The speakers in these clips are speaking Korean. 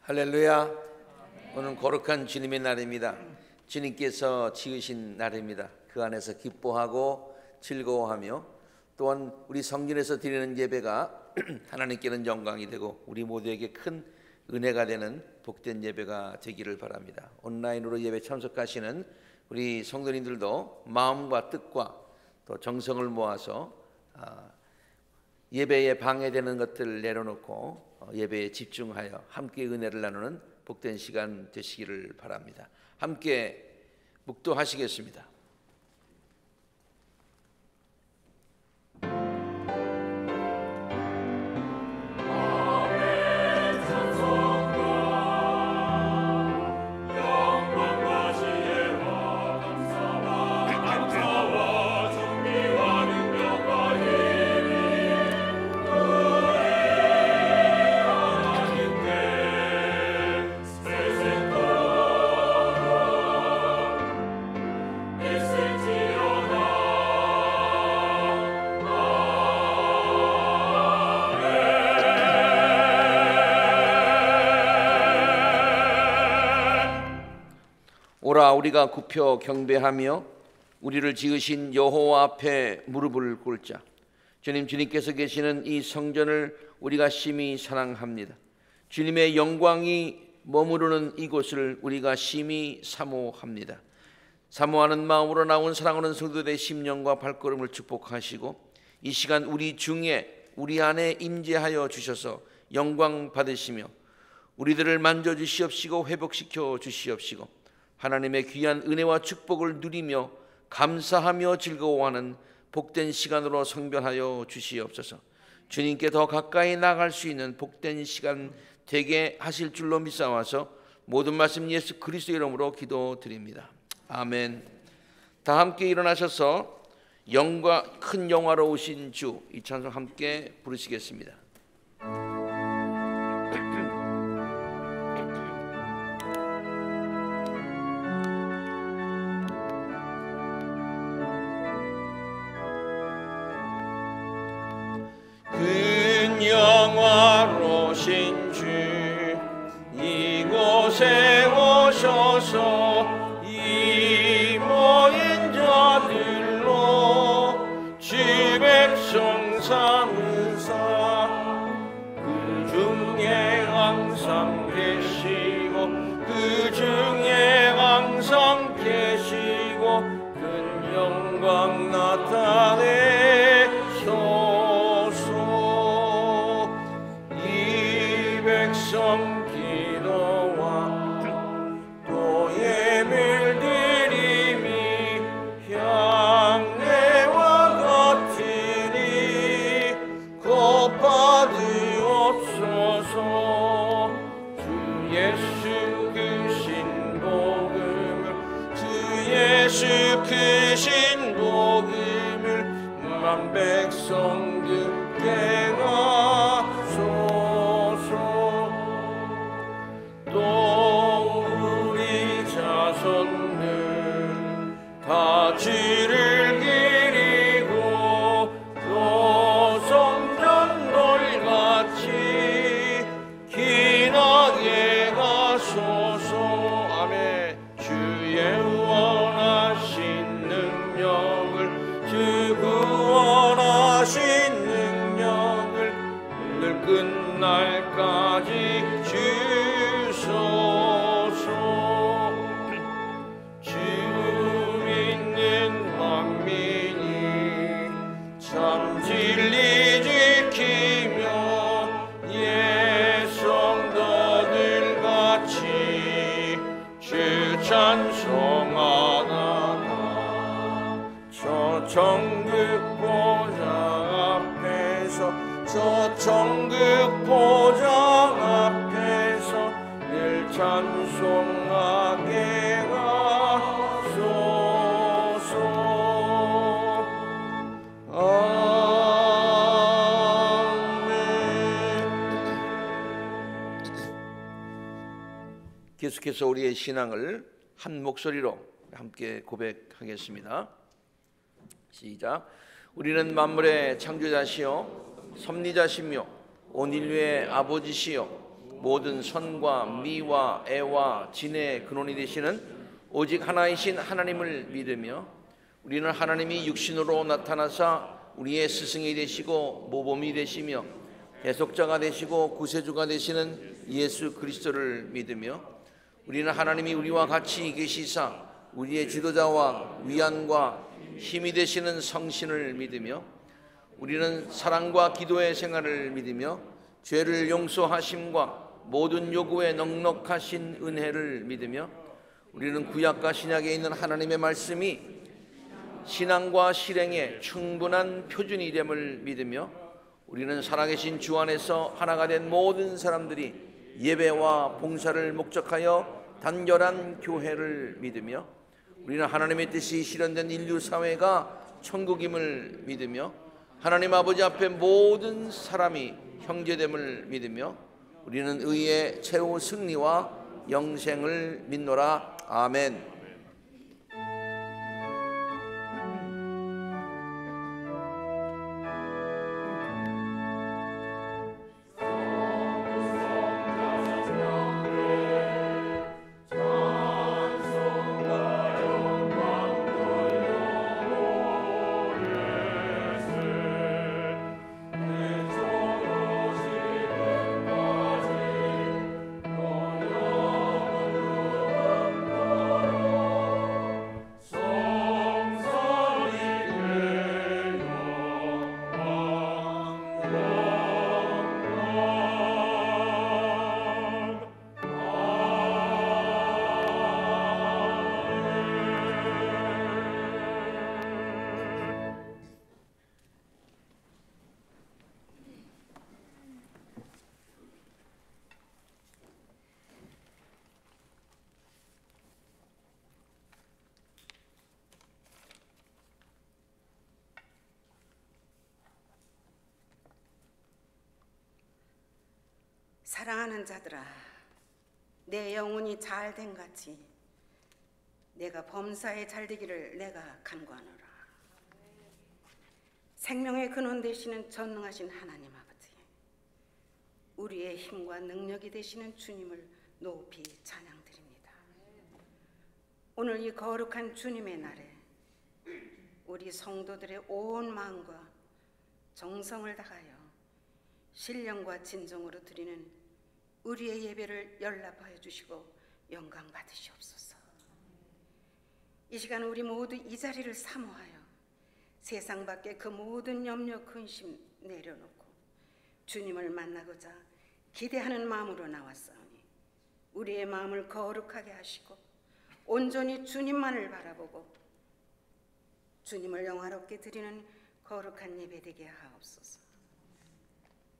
할렐루야. 오늘 거룩한 주님의 날입니다. 주님께서 지으신 날입니다. 그 안에서 기뻐하고 즐거워하며 또한 우리 성전에서 드리는 예배가 하나님께는 영광이 되고 우리 모두에게 큰 은혜가 되는 복된 예배가 되기를 바랍니다. 온라인으로 예배 참석하시는 우리 성도님들도 마음과 뜻과 또 정성을 모아서 예배에 방해되는 것들을 내려놓고 예배에 집중하여 함께 은혜를 나누는 복된 시간 되시기를 바랍니다. 함께 묵도하시겠습니다. 오라 우리가 굽혀 경배하며 우리를 지으신 여호와 앞에 무릎을 꿇자. 주님께서 계시는 이 성전을 우리가 심히 사랑합니다. 주님의 영광이 머무르는 이곳을 우리가 심히 사모합니다. 사모하는 마음으로 나온 사랑하는 성도들의 심령과 발걸음을 축복하시고 이 시간 우리 중에 우리 안에 임재하여 주셔서 영광 받으시며 우리들을 만져주시옵시고 회복시켜 주시옵시고 하나님의 귀한 은혜와 축복을 누리며 감사하며 즐거워하는 복된 시간으로 성변하여 주시옵소서. 주님께 더 가까이 나아갈 수 있는 복된 시간 되게 하실 줄로 믿사와서 모든 말씀 예수 그리스도 이름으로 기도드립니다. 아멘. 다 함께 일어나셔서 큰 영화로우신 주 이 찬송 함께 부르시겠습니다. 영화로우신 주 이곳에 오셔서 이 모인 자들로 주 백성 삼으사 그 중에 항상 계시고 그 중에 항상 계시고 큰 영광 나타내소서. 기도와 또 예물 드림이 향내와 같으니 곧 받으옵소서. 주 예수 그 신복음을 주 예수 그 신복음을 만 백성 듣게 하소서. 또 우리 자손들 다 주를 기리고 또 성전돌같이 기나게 가소서. 아멘. 주의 원하신 능력을 주 구원하신 능력을 늘 끝날까지 주 믿는 만민이 참 진리 지키며 예성도들 같이 주 찬송하다가 저 천국 보좌 앞에서 저 천국 보좌 앞에서 늘 찬송하게 하소서. 아멘. 계속해서 우리의 신앙을 한 목소리로 함께 고백하겠습니다. 시작. 우리는 만물의 창조자시요 섭리자시며 온 인류의 아버지시요 모든 선과 미와 애와 진의 근원이 되시는 오직 하나이신 하나님을 믿으며 우리는 하나님이 육신으로 나타나사 우리의 스승이 되시고 모범이 되시며 대속자가 되시고 구세주가 되시는 예수 그리스도를 믿으며 우리는 하나님이 우리와 같이 계시사 우리의 지도자와 위안과 힘이 되시는 성신을 믿으며 우리는 사랑과 기도의 생활을 믿으며 죄를 용서하심과 모든 요구에 넉넉하신 은혜를 믿으며 우리는 구약과 신약에 있는 하나님의 말씀이 신앙과 실행의 충분한 표준이 됨을 믿으며 우리는 살아계신 주 안에서 하나가 된 모든 사람들이 예배와 봉사를 목적하여 단결한 교회를 믿으며 우리는 하나님의 뜻이 실현된 인류 사회가 천국임을 믿으며 하나님 아버지 앞에 모든 사람이 형제됨을 믿으며 우리는 의의 최후 승리와 영생을 믿노라. 아멘. 사랑하는 자들아, 내 영혼이 잘된 같이 내가 범사에 잘되기를 내가 간구하노라. 생명의 근원 되시는 전능하신 하나님 아버지, 우리의 힘과 능력이 되시는 주님을 높이 찬양드립니다. 오늘 이 거룩한 주님의 날에 우리 성도들의 온 마음과 정성을 다하여 신령과 진정으로 드리는 우리의 예배를 연락하여 주시고 영광 받으시옵소서. 이 시간 우리 모두 이 자리를 사모하여 세상 밖에 그 모든 염려 근심 내려놓고 주님을 만나고자 기대하는 마음으로 나왔사오니 우리의 마음을 거룩하게 하시고 온전히 주님만을 바라보고 주님을 영화롭게 드리는 거룩한 예배 되게 하옵소서.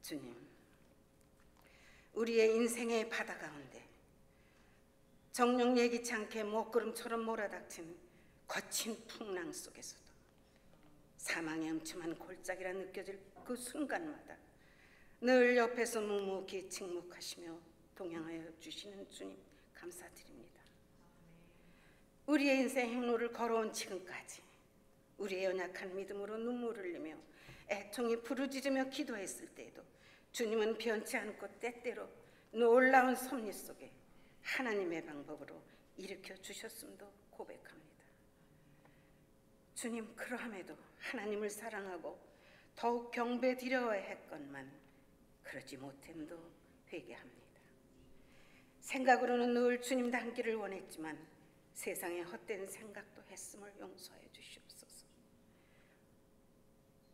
주님, 우리의 인생의 바다 가운데 정녕 예기치 않게 먹구름처럼 몰아닥친 거친 풍랑 속에서도 사망의 음침한 골짜기라 느껴질 그 순간마다 늘 옆에서 묵묵히 침묵하시며 동행하여 주시는 주님 감사드립니다. 우리의 인생 행로를 걸어온 지금까지 우리의 연약한 믿음으로 눈물을 흘리며 애통이 부르짖으며 기도했을 때에도 주님은 변치 않고 때때로 놀라운 섭리 속에 하나님의 방법으로 일으켜 주셨음도 고백합니다. 주님, 그러함에도 하나님을 사랑하고 더욱 경배드려야 했건만 그러지 못함도 회개합니다. 생각으로는 늘 주님 닮기를 원했지만 세상의 헛된 생각도 했음을 용서해 주시옵소서.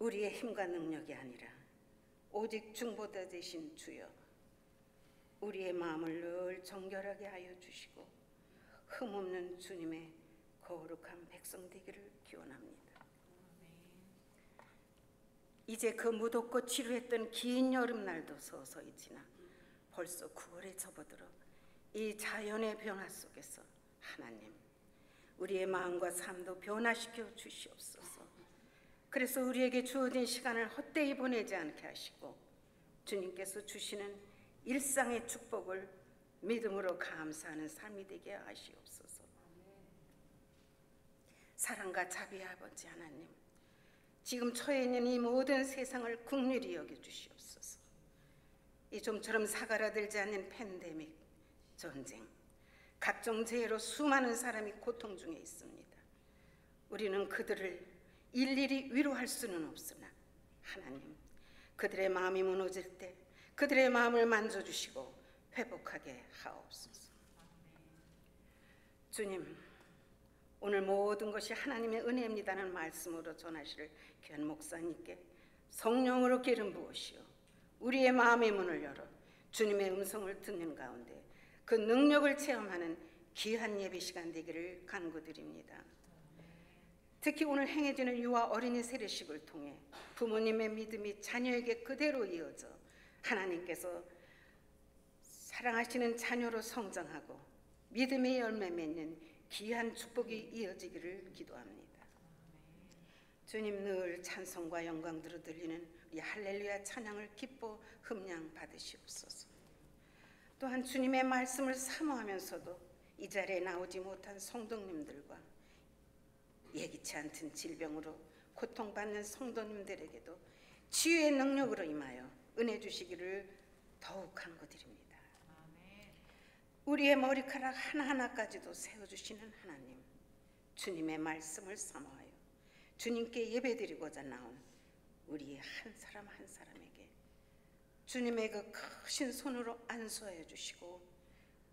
우리의 힘과 능력이 아니라 오직 중보자 되신 주여, 우리의 마음을 늘 정결하게 하여 주시고 흠없는 주님의 거룩한 백성 되기를 기원합니다. 이제 그 무덥고 지루했던 긴 여름날도 서서히 지나 벌써 9월에 접어들어 이 자연의 변화 속에서 하나님, 우리의 마음과 삶도 변화시켜 주시옵소서. 그래서 우리에게 주어진 시간을 헛되이 보내지 않게 하시고 주님께서 주시는 일상의 축복을 믿음으로 감사하는 삶이 되게 하시옵소서. 사랑과 자비의 아버지 하나님, 지금 처해 있는 이 모든 세상을 긍휼히 여겨 주시옵소서. 이 좀처럼 사그라들지 않는 팬데믹, 전쟁, 각종 재해로 수많은 사람이 고통 중에 있습니다. 우리는 그들을 일일이 위로할 수는 없으나 하나님, 그들의 마음이 무너질 때 그들의 마음을 만져주시고 회복하게 하옵소서. 주님, 오늘 모든 것이 하나님의 은혜입니다는 말씀으로 전하실 귀한 목사님께 성령으로 기름 부으시오 우리의 마음의 문을 열어 주님의 음성을 듣는 가운데 그 능력을 체험하는 귀한 예배 시간 되기를 간구드립니다. 특히 오늘 행해지는 유아 어린이 세례식을 통해 부모님의 믿음이 자녀에게 그대로 이어져 하나님께서 사랑하시는 자녀로 성장하고 믿음의 열매 맺는 귀한 축복이 이어지기를 기도합니다. 주님, 늘 찬송과 영광으로 들리는 우리 할렐루야 찬양을 기뻐 흠량 받으시옵소서. 또한 주님의 말씀을 사모하면서도 이 자리에 나오지 못한 성도님들과 예기치 않던 질병으로 고통받는 성도님들에게도 치유의 능력으로 임하여 은혜 주시기를 더욱 간구드립니다. 우리의 머리카락 하나하나까지도 세워주시는 하나님, 주님의 말씀을 사모하여 주님께 예배드리고자 나온 우리 한 사람 한 사람에게 주님의 그 크신 손으로 안수하여 주시고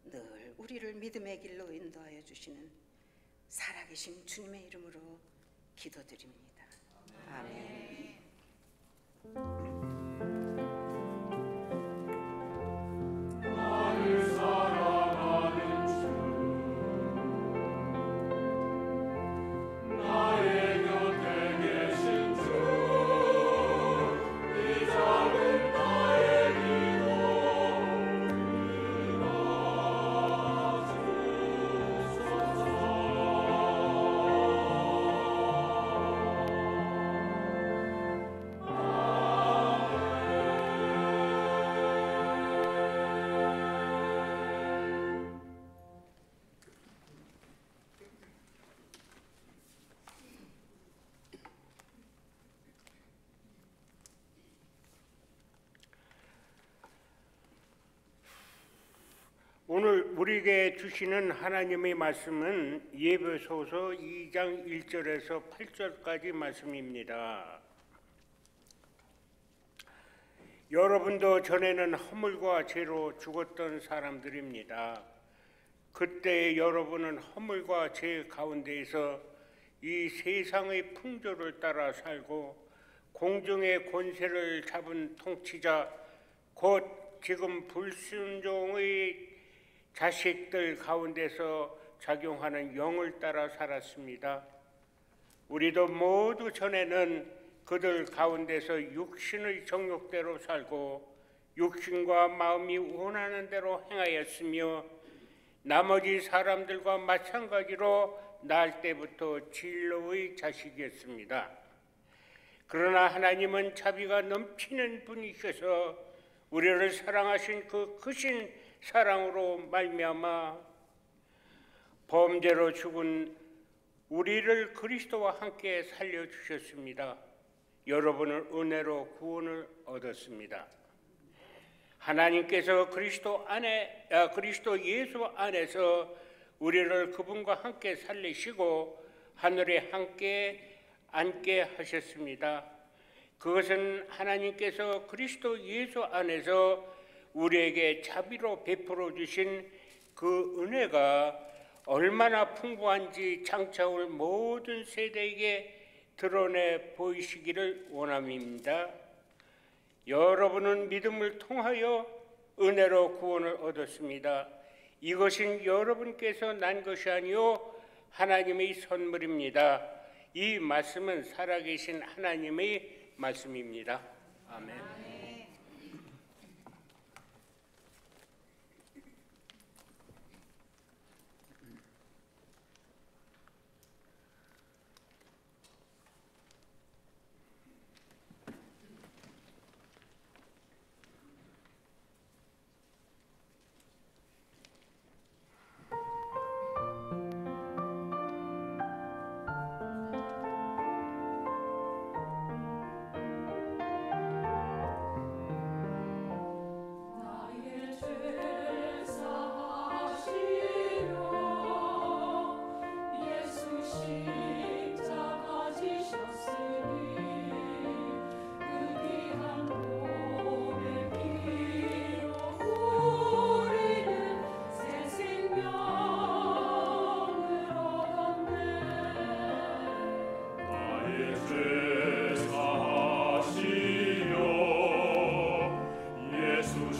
늘 우리를 믿음의 길로 인도하여 주시는 살아계신 주님의 이름으로 기도드립니다. 아멘. 오늘 우리에게 주시는 하나님의 말씀은 예배소서 2장 1절에서 8절까지 말씀입니다. 여러분도 전에는 허물과 죄로 죽었던 사람들입니다. 그때 여러분은 허물과 죄 가운데에서 이 세상의 풍조를 따라 살고 공중의 권세를 잡은 통치자 곧 지금 불순종의 자식들 가운데서 작용하는 영을 따라 살았습니다. 우리도 모두 전에는 그들 가운데서 육신의 정욕대로 살고 육신과 마음이 원하는 대로 행하였으며 나머지 사람들과 마찬가지로 날 때부터 진로의 자식이었습니다. 그러나 하나님은 자비가 넘치는 분이셔서 우리를 사랑하신 그 크신 사랑으로 말미암아 범죄로 죽은 우리를 그리스도와 함께 살려주셨습니다. 여러분은 은혜로 구원을 얻었습니다. 하나님께서 그리스도 예수 안에서 우리를 그분과 함께 살리시고 하늘에 함께 앉게 하셨습니다. 그것은 하나님께서 그리스도 예수 안에서 우리에게 자비로 베풀어 주신 그 은혜가 얼마나 풍부한지 장차 올 모든 세대에게 드러내 보이시기를 원함입니다. 여러분은 믿음을 통하여 은혜로 구원을 얻었습니다. 이것은 여러분께서 난 것이 아니요 하나님의 선물입니다. 이 말씀은 살아계신 하나님의 말씀입니다. 아멘.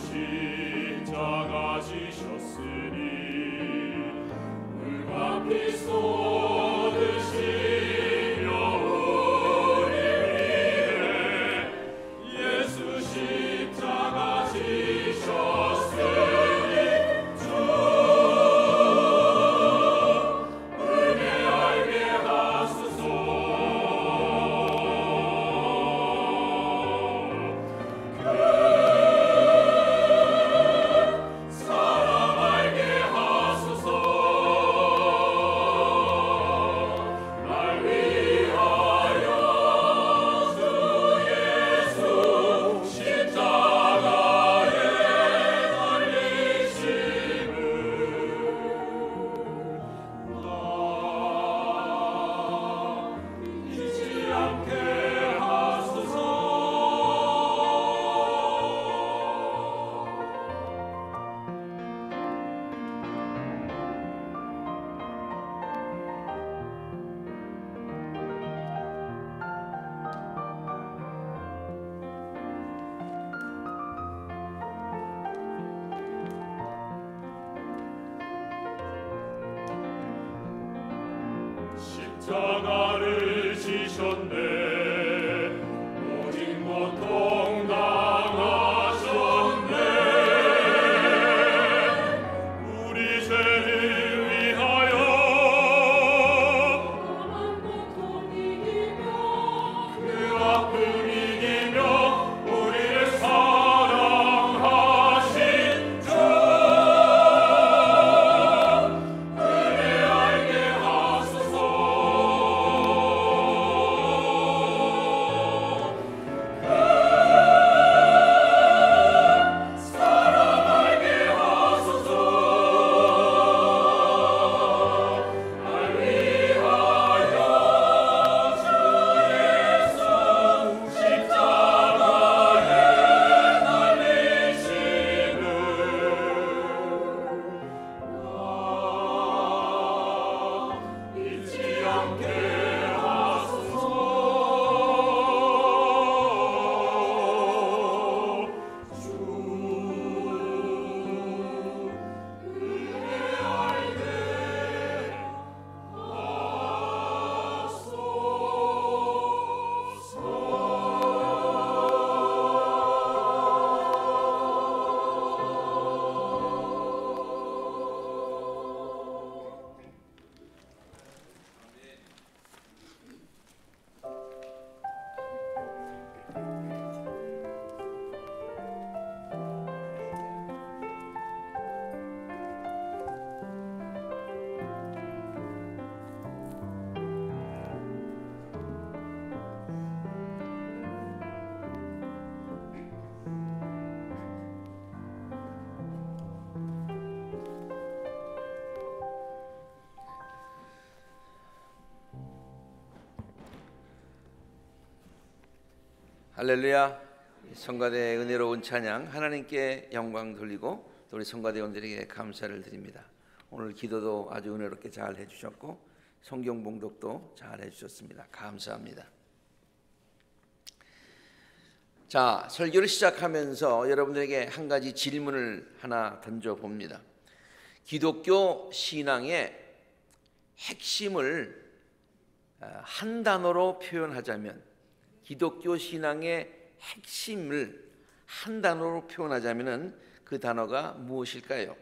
십자가 지셨으니 물과 피 쏟으시며 우리 위해 예수 십자가 지셨으니 주 은혜 알게 하소서. 십자가를 지셨네. 오직 고통 당하셨네. 우리 죄를 위하여 험한 고통 이기며 그 아픔 이기며 우리를 사랑하신 주 은혜 알게 하소서. 할렐루야. 성가대의 은혜로운 찬양 하나님께 영광 돌리고 또 우리 성가대원들에게 감사를 드립니다. 오늘 기도도 아주 은혜롭게 잘 해주셨고 성경 봉독도 잘 해주셨습니다. 감사합니다. 자, 설교를 시작하면서 여러분들에게 한 가지 질문을 하나 던져봅니다. 기독교 신앙의 핵심을 한 단어로 표현하자면, 기독교 신앙의 핵심을 한 단어로 표현하자면 그 단어가 무엇일까요?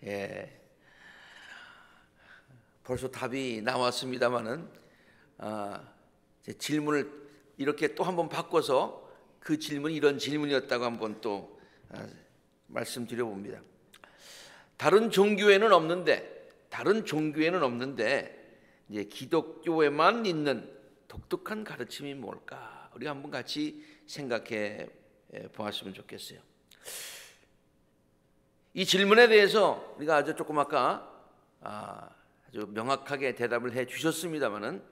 예, 벌써 답이 나왔습니다만은 질문을 이렇게 또 한번 바꿔서 그 질문이 이런 질문이었다고 한번 또 말씀드려 봅니다. 다른 종교에는 없는데 이제 기독교에만 있는 독특한 가르침이 뭘까? 우리가 한번 같이 생각해 보았으면 좋겠어요. 이 질문에 대해서 우리가 아주 조금 아까 아주 명확하게 대답을 해 주셨습니다만은,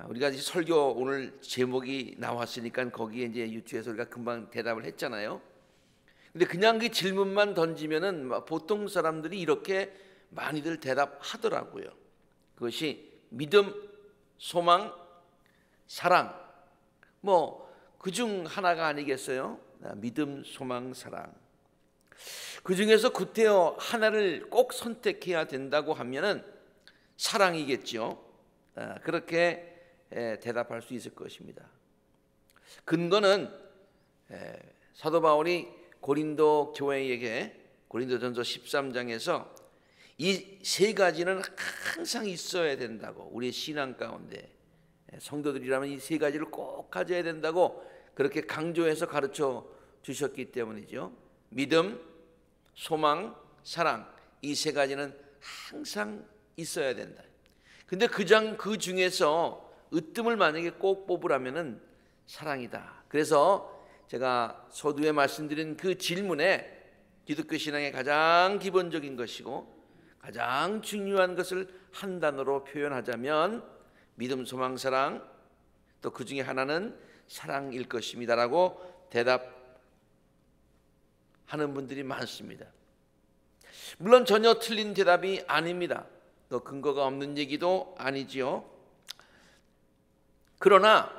우리가 이제 설교 오늘 제목이 나왔으니까 거기에 이제 유튜브에서 우리가 금방 대답을 했잖아요. 근데 그냥 그 질문만 던지면은 보통 사람들이 이렇게 많이들 대답하더라고요. 그것이 믿음, 소망, 사랑, 뭐 그중 하나가 아니겠어요? 믿음, 소망, 사랑. 그 중에서 구태여 하나를 꼭 선택해야 된다고 하면은 사랑이겠죠. 그렇게 대답할 수 있을 것입니다. 근거는 사도 바울이 고린도 교회에게 고린도전서 13장에서 이 세 가지는 항상 있어야 된다고, 우리의 신앙 가운데 성도들이라면 이 세 가지를 꼭 가져야 된다고 그렇게 강조해서 가르쳐 주셨기 때문이죠. 믿음, 소망, 사랑, 이 세 가지는 항상 있어야 된다. 근데 그 중에서 으뜸을 만약에 꼭 뽑으라면은 사랑이다. 그래서 제가 서두에 말씀드린 그 질문에 기독교 신앙의 가장 기본적인 것이고 가장 중요한 것을 한 단어로 표현하자면 믿음, 소망, 사랑, 또 그 중에 하나는 사랑일 것입니다라고 대답하는 분들이 많습니다. 물론 전혀 틀린 대답이 아닙니다. 또 근거가 없는 얘기도 아니지요. 그러나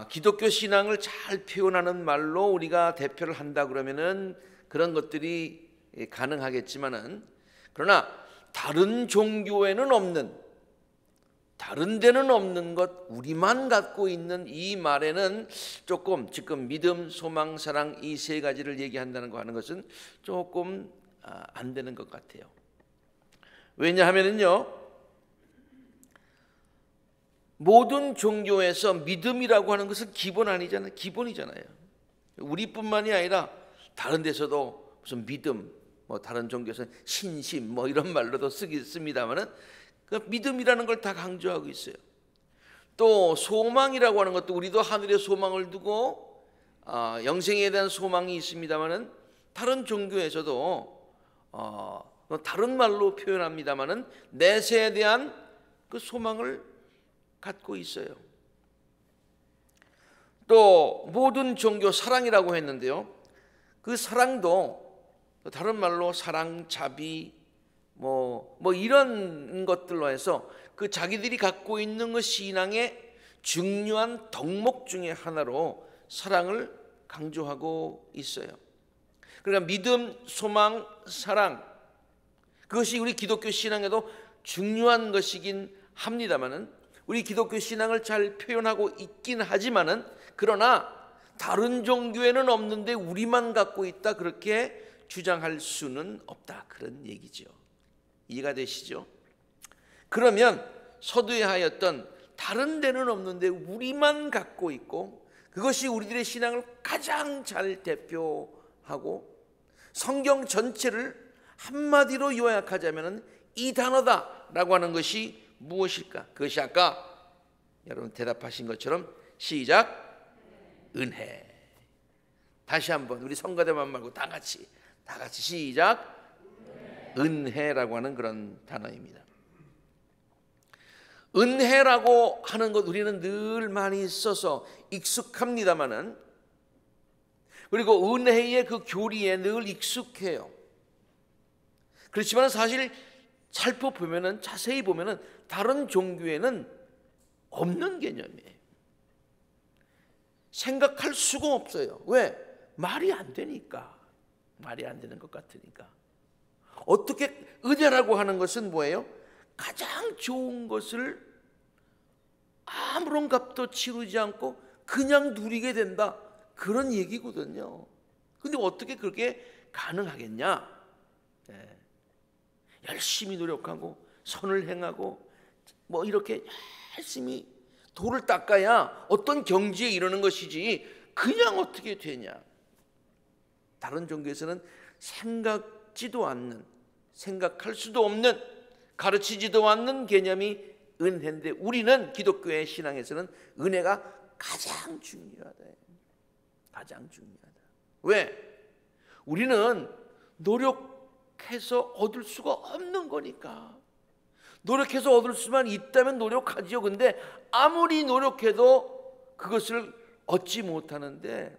기독교 신앙을 잘 표현하는 말로 우리가 대표를 한다 그러면은 그런 것들이 가능하겠지만은, 그러나 다른 종교에는 없는, 다른 데는 없는 것, 우리만 갖고 있는 이 말에는 조금 지금 믿음, 소망, 사랑 이 세 가지를 얘기한다는 거 하는 것은 조금 안 되는 것 같아요. 왜냐하면은요, 모든 종교에서 믿음이라고 하는 것은 기본 아니잖아요. 기본이잖아요. 우리뿐만이 아니라 다른 데서도 무슨 믿음, 뭐 다른 종교에서는 신심, 뭐 이런 말로도 씁니다만은 그 믿음이라는 걸 다 강조하고 있어요. 또 소망이라고 하는 것도 우리도 하늘에 소망을 두고 영생에 대한 소망이 있습니다만은 다른 종교에서도 다른 말로 표현합니다만은 내세에 대한 그 소망을 갖고 있어요. 또 모든 종교 사랑이라고 했는데요, 그 사랑도 다른 말로 사랑, 자비, 뭐 이런 것들로 해서 그 자기들이 갖고 있는 그 신앙의 중요한 덕목 중에 하나로 사랑을 강조하고 있어요. 그러니까 믿음, 소망, 사랑, 그것이 우리 기독교 신앙에도 중요한 것이긴 합니다만은, 우리 기독교 신앙을 잘 표현하고 있긴 하지만은, 그러나 다른 종교에는 없는데 우리만 갖고 있다 그렇게 주장할 수는 없다, 그런 얘기죠. 이해가 되시죠? 그러면 서두에 하였던 다른 데는 없는데 우리만 갖고 있고 그것이 우리들의 신앙을 가장 잘 대표하고 성경 전체를 한마디로 요약하자면 이 단어다라고 하는 것이 무엇일까? 그것이 아까 여러분 대답하신 것처럼 시작, 은혜. 다시 한번 우리 성가대만 말고 다 같이 시작, 은혜라고 하는 그런 단어입니다. 은혜라고 하는 것 우리는 늘 많이 써서 익숙합니다만은, 그리고 은혜의 그 교리에 늘 익숙해요. 그렇지만 사실 살펴보면은, 자세히 보면은 다른 종교에는 없는 개념이에요. 생각할 수가 없어요. 왜? 말이 안 되니까. 말이 안 되는 것 같으니까. 어떻게 은혜라고 하는 것은 뭐예요? 가장 좋은 것을 아무런 값도 치르지 않고 그냥 누리게 된다, 그런 얘기거든요. 근데 어떻게 그렇게 가능하겠냐? 열심히 노력하고 선을 행하고 뭐 이렇게 열심히 도를 닦아야 어떤 경지에 이르는 것이지 그냥 어떻게 되냐? 다른 종교에서는 생각지도 않는, 생각할 수도 없는, 가르치지도 않는 개념이 은혜인데 우리는 기독교의 신앙에서는 은혜가 가장 중요하다. 가장 중요하다. 왜? 우리는 노력해서 얻을 수가 없는 거니까. 노력해서 얻을 수만 있다면 노력하지요. 근데 아무리 노력해도 그것을 얻지 못하는데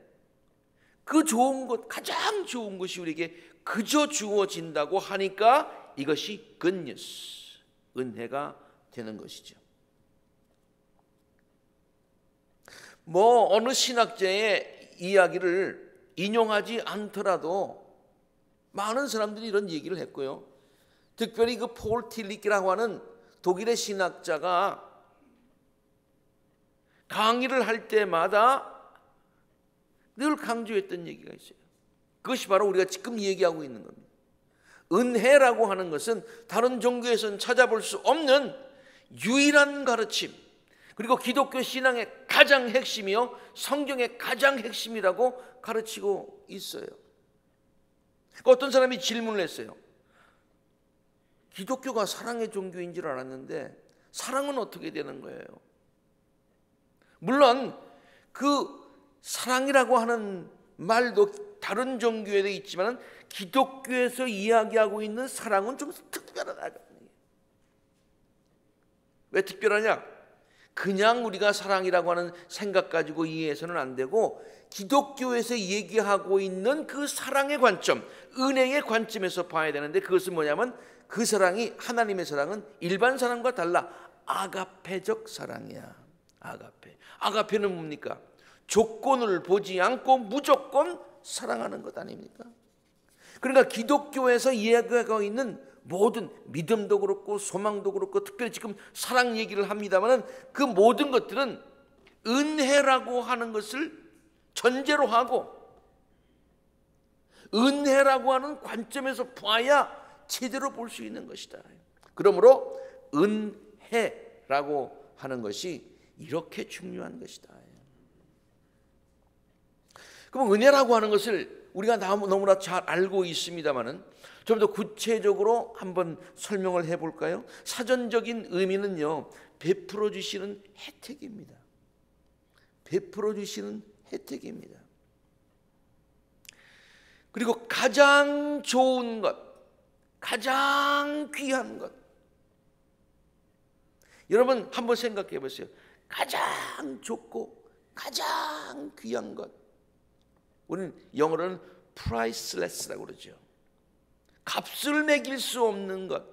그 좋은 것, 가장 좋은 것이 우리에게 그저 주어진다고 하니까 이것이 굿뉴스, 은혜가 되는 것이죠. 뭐 어느 신학자의 이야기를 인용하지 않더라도 많은 사람들이 이런 얘기를 했고요. 특별히 그 폴 틸리키라고 하는 독일의 신학자가 강의를 할 때마다 늘 강조했던 얘기가 있어요. 그것이 바로 우리가 지금 얘기하고 있는 겁니다. 은혜라고 하는 것은 다른 종교에서는 찾아볼 수 없는 유일한 가르침, 그리고 기독교 신앙의 가장 핵심이요 성경의 가장 핵심이라고 가르치고 있어요. 어떤 사람이 질문을 했어요. 기독교가 사랑의 종교인 줄 알았는데 사랑은 어떻게 되는 거예요? 물론 그 사랑이라고 하는 말도 다른 종교에도 있지만 기독교에서 이야기하고 있는 사랑은 좀 특별하다. 왜 특별하냐? 그냥 우리가 사랑이라고 하는 생각 가지고 이해해서는 안 되고 기독교에서 얘기하고 있는 그 사랑의 관점, 은혜의 관점에서 봐야 되는데, 그것은 뭐냐면 그 사랑이, 하나님의 사랑은 일반 사랑과 달라 아가페적 사랑이야. 아가페는 뭡니까? 조건을 보지 않고 무조건 사랑하는 것 아닙니까? 그러니까 기독교에서 이야기하고 있는 모든 믿음도 그렇고 소망도 그렇고, 특별히 지금 사랑 얘기를 합니다만 그 모든 것들은 은혜라고 하는 것을 전제로 하고 은혜라고 하는 관점에서 봐야 제대로 볼 수 있는 것이다. 그러므로 은혜라고 하는 것이 이렇게 중요한 것이다. 그럼 은혜라고 하는 것을 우리가 너무나 잘 알고 있습니다만은 좀 더 구체적으로 한번 설명을 해볼까요? 사전적인 의미는요, 베풀어 주시는 혜택입니다. 베풀어 주시는 혜택입니다. 그리고 가장 좋은 것, 가장 귀한 것. 여러분 한번 생각해 보세요. 가장 좋고 가장 귀한 것. 우리는 영어로는 priceless라고 그러죠. 값을 매길 수 없는 것.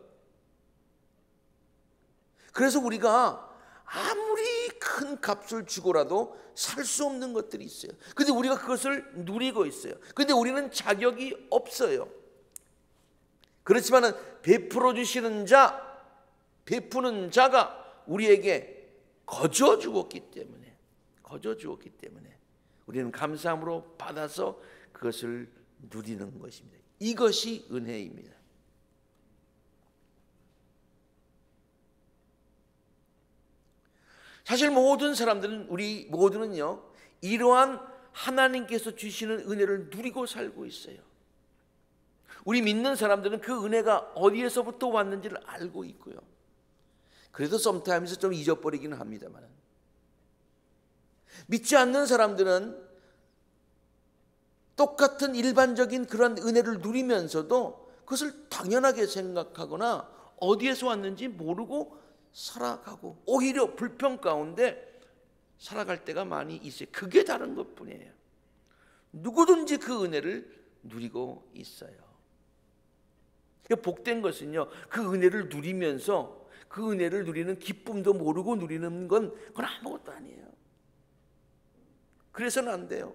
그래서 우리가 아무리 큰 값을 주고라도 살 수 없는 것들이 있어요. 근데 우리가 그것을 누리고 있어요. 근데 우리는 자격이 없어요. 그렇지만 베풀어 주시는 자, 베푸는 자가 우리에게 거저 주었기 때문에 우리는 감사함으로 받아서 그것을 누리는 것입니다. 이것이 은혜입니다. 사실 모든 사람들은, 우리 모두는요, 이러한 하나님께서 주시는 은혜를 누리고 살고 있어요. 우리 믿는 사람들은 그 은혜가 어디에서부터 왔는지를 알고 있고요. 그래도 sometimes 좀 잊어버리기는 합니다만, 믿지 않는 사람들은 똑같은 일반적인 그런 은혜를 누리면서도 그것을 당연하게 생각하거나 어디에서 왔는지 모르고 살아가고 오히려 불평 가운데 살아갈 때가 많이 있어요. 그게 다른 것뿐이에요. 누구든지 그 은혜를 누리고 있어요. 복된 것은요, 그 은혜를 누리면서 그 은혜를 누리는 기쁨도 모르고 누리는 그건 아무것도 아니에요. 그래서는 안 돼요.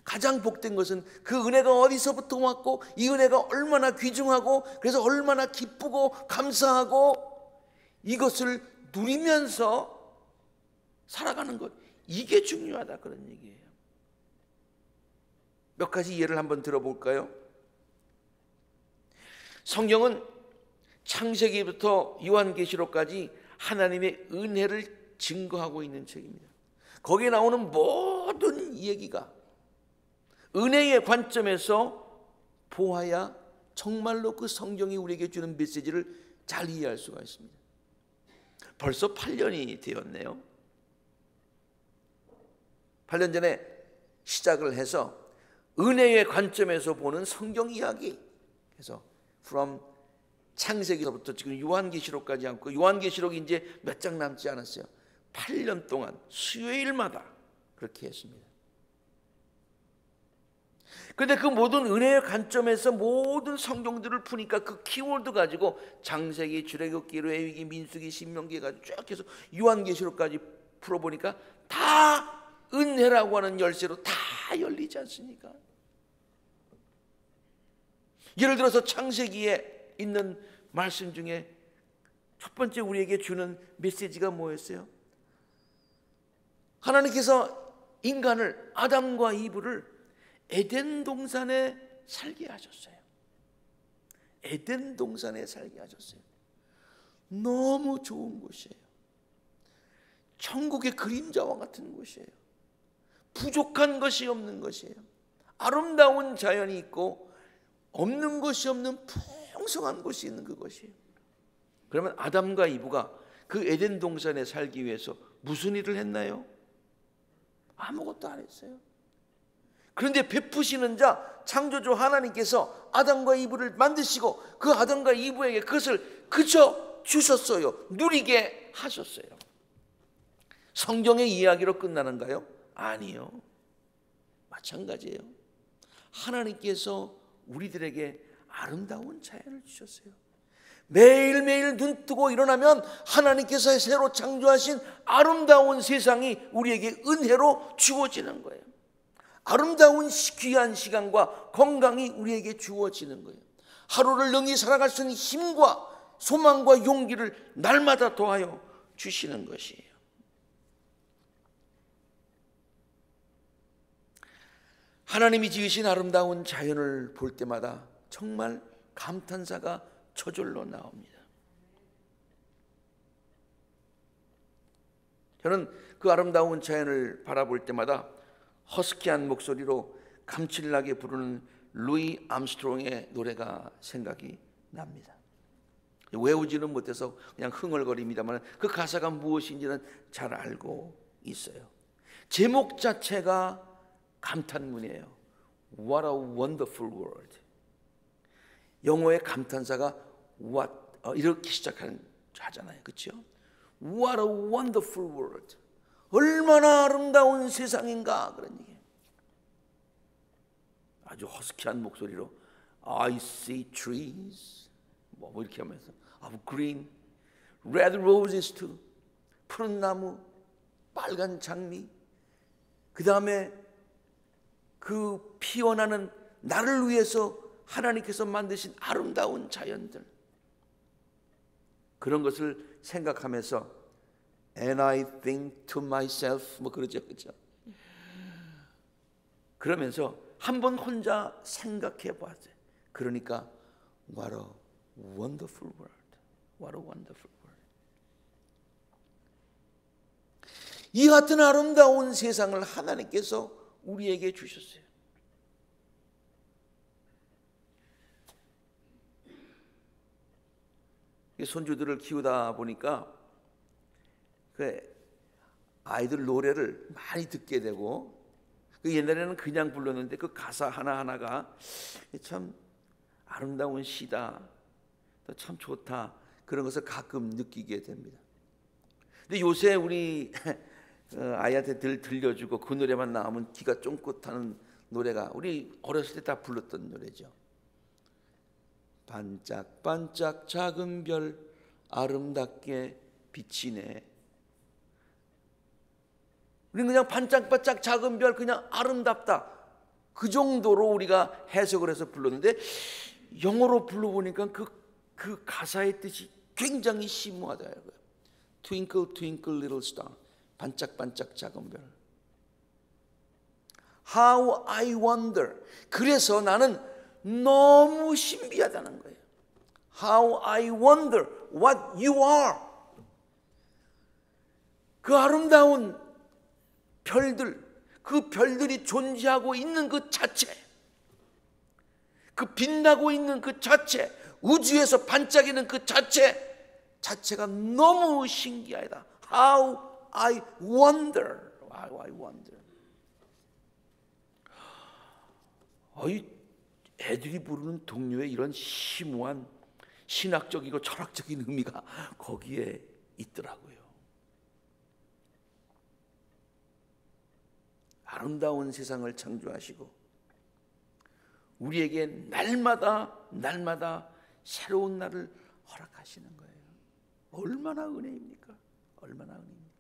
가장 복된 것은 그 은혜가 어디서부터 왔고 이 은혜가 얼마나 귀중하고 그래서 얼마나 기쁘고 감사하고 이것을 누리면서 살아가는 것, 이게 중요하다, 그런 얘기예요. 몇 가지 예를 한번 들어볼까요? 성경은 창세기부터 요한계시록까지 하나님의 은혜를 증거하고 있는 책입니다. 거기에 나오는 모든 얘기가 은혜의 관점에서 보아야 정말로 그 성경이 우리에게 주는 메시지를 잘 이해할 수가 있습니다. 벌써 8년이 되었네요. 8년 전에 시작을 해서 은혜의 관점에서 보는 성경 이야기, 그래서 from 창세기서부터 지금 요한계시록까지 않고, 요한계시록이 이제 몇 장 남지 않았어요. 8년 동안 수요일마다 그렇게 했습니다. 그런데 그 모든 은혜의 관점에서 모든 성경들을 푸니까 그 키워드 가지고 창세기, 출애굽기, 레위기, 민수기, 신명기 가지고 쭉 해서 요한계시록까지 풀어보니까 다 은혜라고 하는 열쇠로 다 열리지 않습니까? 예를 들어서 창세기에 있는 말씀 중에 첫 번째 우리에게 주는 메시지가 뭐였어요? 하나님께서 인간을, 아담과 이브를 에덴 동산에 살게 하셨어요. 에덴 동산에 살게 하셨어요. 너무 좋은 곳이에요. 천국의 그림자와 같은 곳이에요. 부족한 것이 없는 것이에요. 아름다운 자연이 있고 없는 것이 없는 풍성한 곳이 있는 그것이에요. 그러면 아담과 이브가 그 에덴 동산에 살기 위해서 무슨 일을 했나요? 아무것도 안 했어요. 그런데 베푸시는 자 창조주 하나님께서 아담과 이브를 만드시고 그 아담과 이브에게 그것을 그저 주셨어요. 누리게 하셨어요. 성경의 이야기로 끝나는가요? 아니요. 마찬가지예요. 하나님께서 우리들에게 아름다운 자연을 주셨어요. 매일매일 눈 뜨고 일어나면 하나님께서 새로 창조하신 아름다운 세상이 우리에게 은혜로 주어지는 거예요. 아름다운 귀한 시간과 건강이 우리에게 주어지는 거예요. 하루를 능히 살아갈 수 있는 힘과 소망과 용기를 날마다 더하여 주시는 것이에요. 하나님이 지으신 아름다운 자연을 볼 때마다 정말 감탄사가 저절로 나옵니다. 저는 그 아름다운 자연을 바라볼 때마다 허스키한 목소리로 감칠나게 부르는 루이 암스트롱의 노래가 생각이 납니다. 외우지는 못해서 그냥 흥얼거립니다만 그 가사가 무엇인지는 잘 알고 있어요. 제목 자체가 감탄문이에요. What a wonderful world. 영어의 감탄사가 what 이렇게 하잖아요. 그렇죠? What a wonderful world. 얼마나 아름다운 세상인가 그런 얘기예요. 아주 허스키한 목소리로 I see trees 뭐 이렇게 하면서 of green, red roses too. 푸른 나무, 빨간 장미. 그 다음에 그 피어나는 나를 위해서 하나님께서 만드신 아름다운 자연들, 그런 것을 생각하면서 And I think to myself 뭐 그러죠, 그렇죠? 그러면서 한번 혼자 생각해 봤어요. 그러니까 What a wonderful world. What a wonderful world. 이 같은 아름다운 세상을 하나님께서 우리에게 주셨어요. 손주들을 키우다 보니까 그 아이들 노래를 많이 듣게 되고, 그 옛날에는 그냥 불렀는데 그 가사 하나하나가 참 아름다운 시다, 참 좋다, 그런 것을 가끔 느끼게 됩니다. 근데 요새 우리 아이한테 들려주고 그 노래만 나오면 귀가 쫑긋하는 노래가 우리 어렸을 때 다 불렀던 노래죠. 반짝반짝 작은 별 아름답게 비치네. 우리는 그냥 반짝반짝 작은 별 그냥 아름답다, 그 정도로 우리가 해석을 해서 불렀는데 영어로 불러보니까 그 가사의 뜻이 굉장히 심오하더라고요. Twinkle twinkle little star. 반짝반짝 작은 별. How I wonder. 그래서 나는 너무 신비하다는 거예요. How I wonder what you are. 그 아름다운 별들, 그 별들이 존재하고 있는 그 자체, 그 빛나고 있는 그 자체, 우주에서 반짝이는 그 자체가 너무 신기하다. How I wonder. How I wonder. 애들이 부르는 동요에 이런 심오한 신학적이고 철학적인 의미가 거기에 있더라고요. 아름다운 세상을 창조하시고 우리에게 날마다 새로운 날을 허락하시는 거예요. 얼마나 은혜입니까? 얼마나 은혜입니까?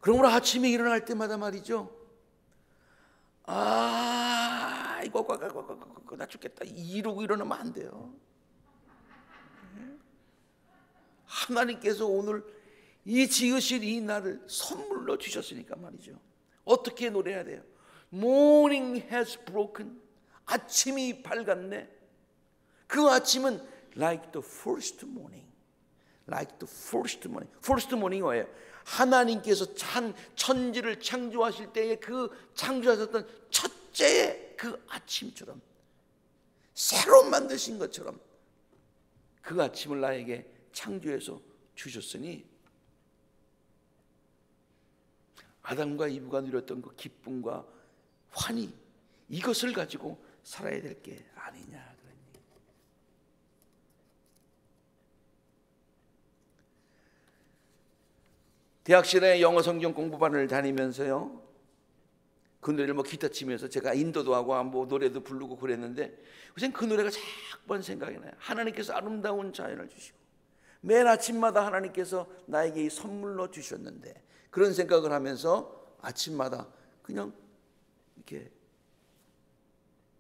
그러므로 아침에 일어날 때마다 말이죠, 이거 나 죽겠다 이러고 일어나면 안 돼요. 하나님께서 오늘 이 지으신 이 날을 선물로 주셨으니까 말이죠. 어떻게 노래해야 돼요? Morning has broken. 아침이 밝았네. 그 아침은 like the first morning. Like the first morning. First morning 뭐예요? 하나님께서 천지를 창조하실 때에 그 창조하셨던 첫째의 그 아침처럼, 새로 만드신 것처럼 그 아침을 나에게 창조해서 주셨으니, 아담과 이브가 누렸던 그 기쁨과 환희, 이것을 가지고 살아야 될 게 아니냐. 대학 시절에 영어 성경 공부반을 다니면서요, 그 노래를 기타 치면서 제가 인도도 하고 노래도 부르고 그랬는데, 우선 그 노래가 자꾸만 생각이 나요. 하나님께서 아름다운 자연을 주시고 매일 아침마다 하나님께서 나에게 이 선물로 주셨는데, 그런 생각을 하면서 아침마다 그냥 이렇게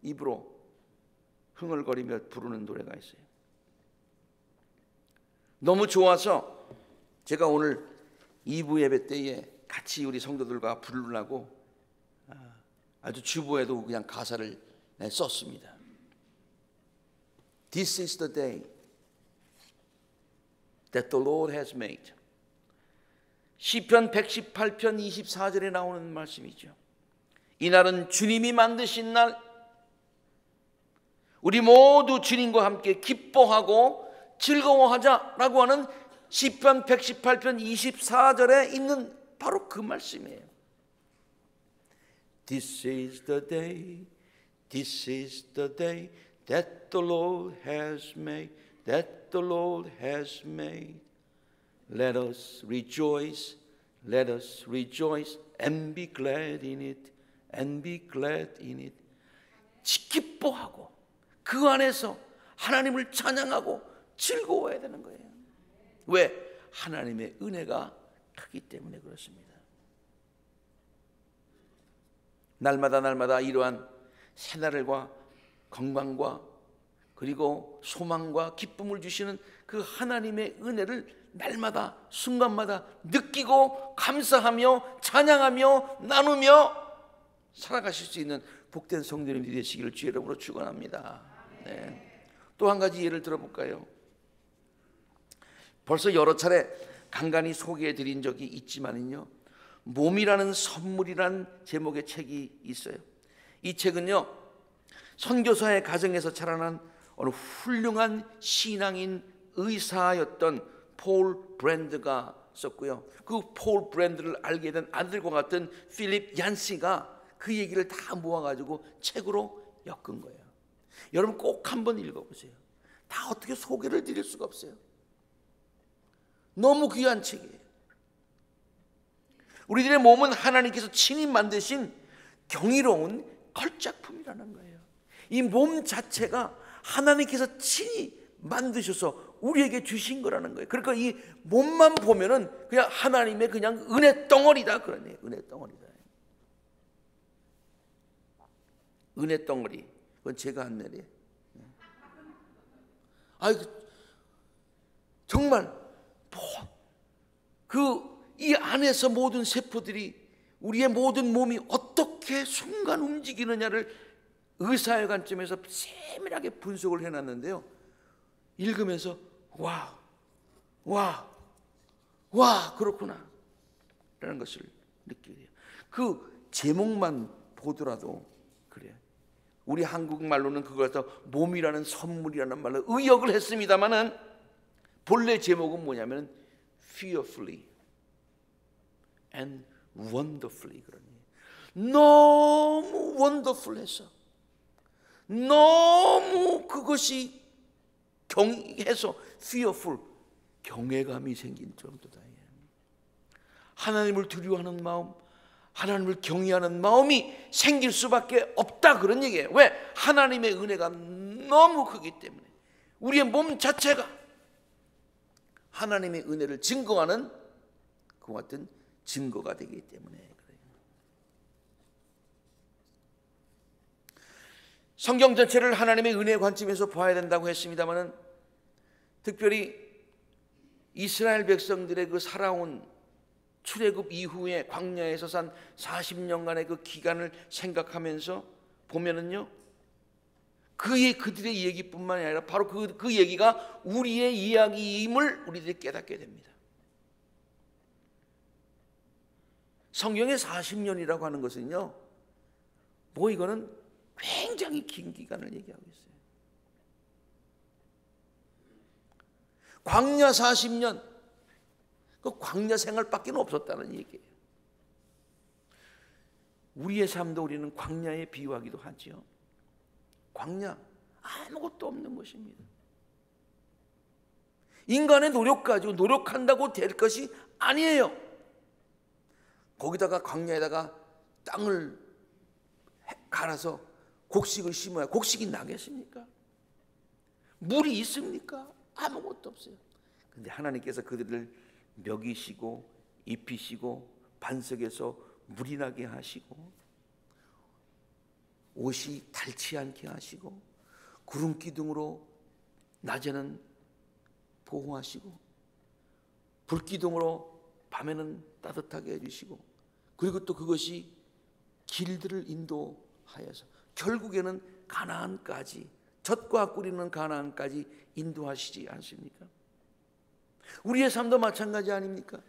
입으로 흥얼거리며 부르는 노래가 있어요. 너무 좋아서 제가 오늘 2부 예배 때에 같이 우리 성도들과 부르려고 아주 주보에도 그냥 가사를 썼습니다. This is the day that the Lord has made. 시편 118편 24절에 나오는 말씀이죠. 이날은 주님이 만드신 날, 우리 모두 주님과 함께 기뻐하고 즐거워하자라고 하는 시편 118편 24절에 있는 바로 그 말씀이에요. This is the day, this is the day that the Lord has made, that the Lord has made. Let us rejoice and be glad in it, and be glad in it. 기뻐하고 그 안에서 하나님을 찬양하고 즐거워해야 되는 거예요. 왜? 하나님의 은혜가 크기 때문에 그렇습니다. 날마다 이러한 새날과 건강과 그리고 소망과 기쁨을 주시는 그 하나님의 은혜를 날마다 순간마다 느끼고 감사하며 찬양하며 나누며 살아가실 수 있는 복된 성도님들이 되시기를 주의 이름으로 축원합니다. 네. 또 한 가지 예를 들어볼까요? 벌써 여러 차례 간간히 소개해 드린 적이 있지만요, 몸이라는 선물이란 제목의 책이 있어요. 이 책은요, 선교사의 가정에서 자라난 어느 훌륭한 신앙인 의사였던 폴 브랜드가 썼고요. 그 폴 브랜드를 알게 된 아들과 같은 필립 얀시가 그 얘기를 다 모아가지고 책으로 엮은 거예요. 여러분 꼭 한번 읽어보세요. 다 어떻게 소개를 드릴 수가 없어요. 너무 귀한 책이에요. 우리들의 몸은 하나님께서 친히 만드신 경이로운 걸작품이라는 거예요. 이 몸 자체가 하나님께서 친히 만드셔서 우리에게 주신 거라는 거예요. 그러니까 이 몸만 보면은 그냥 하나님의 그냥 은혜 덩어리다 그러네요. 은혜 덩어리다. 은혜 덩어리. 그건 제가 한 말이에요. 정말 이 안에서 모든 세포들이, 우리의 모든 몸이 어떻게 순간 움직이느냐를 의사의 관점에서 세밀하게 분석을 해놨는데요, 읽으면서 와 그렇구나 라는 것을 느끼게 돼요. 그 제목만 보더라도 그래요. 우리 한국말로는 그걸 갖다 몸이라는 선물이라는 말로 의역을 했습니다마는 본래 제목은 뭐냐면 fearfully and wonderfully. 그러니 너무 wonderful해서, 너무 그것이 경해서 fearful, 경외감이 생긴 정도다. 하나님을 두려워하는 마음, 하나님을 경외하는 마음이 생길 수밖에 없다 그런 얘기예요. 왜? 하나님의 은혜가 너무 크기 때문에. 우리의 몸 자체가 하나님의 은혜를 증거하는 그와 같은 증거가 되기 때문에 그래요. 성경 전체를 하나님의 은혜의 관점에서 봐야 된다고 했습니다마는 특별히 이스라엘 백성들의 그 살아온 출애굽 이후에 광야에서 산 40년간의 그 기간을 생각하면서 보면은요, 그들의 얘기뿐만 아니라 바로 그 얘기가 우리의 이야기임을 우리들이 깨닫게 됩니다. 성경의 40년이라고 하는 것은요, 뭐 이거는 굉장히 긴 기간을 얘기하고 있어요. 광야 40년, 그 광야 생활밖에 없었다는 얘기예요. 우리의 삶도 우리는 광야에 비유하기도 하지요. 광야, 아무것도 없는 것입니다. 인간의 노력 가지고 노력한다고 될 것이 아니에요. 거기다가 광야에다가 땅을 갈아서 곡식을 심어야 곡식이 나겠습니까? 물이 있습니까? 아무것도 없어요. 근데 하나님께서 그들을 먹이시고 입히시고 반석에서 물이 나게 하시고 옷이 닳지 않게 하시고 구름 기둥으로 낮에는 보호하시고 불 기둥으로 밤에는 따뜻하게 해주시고, 그리고 또 그것이 길들을 인도하여서 결국에는 가나안까지, 젖과 꿀이는 가나안까지 인도하시지 않습니까? 우리의 삶도 마찬가지 아닙니까?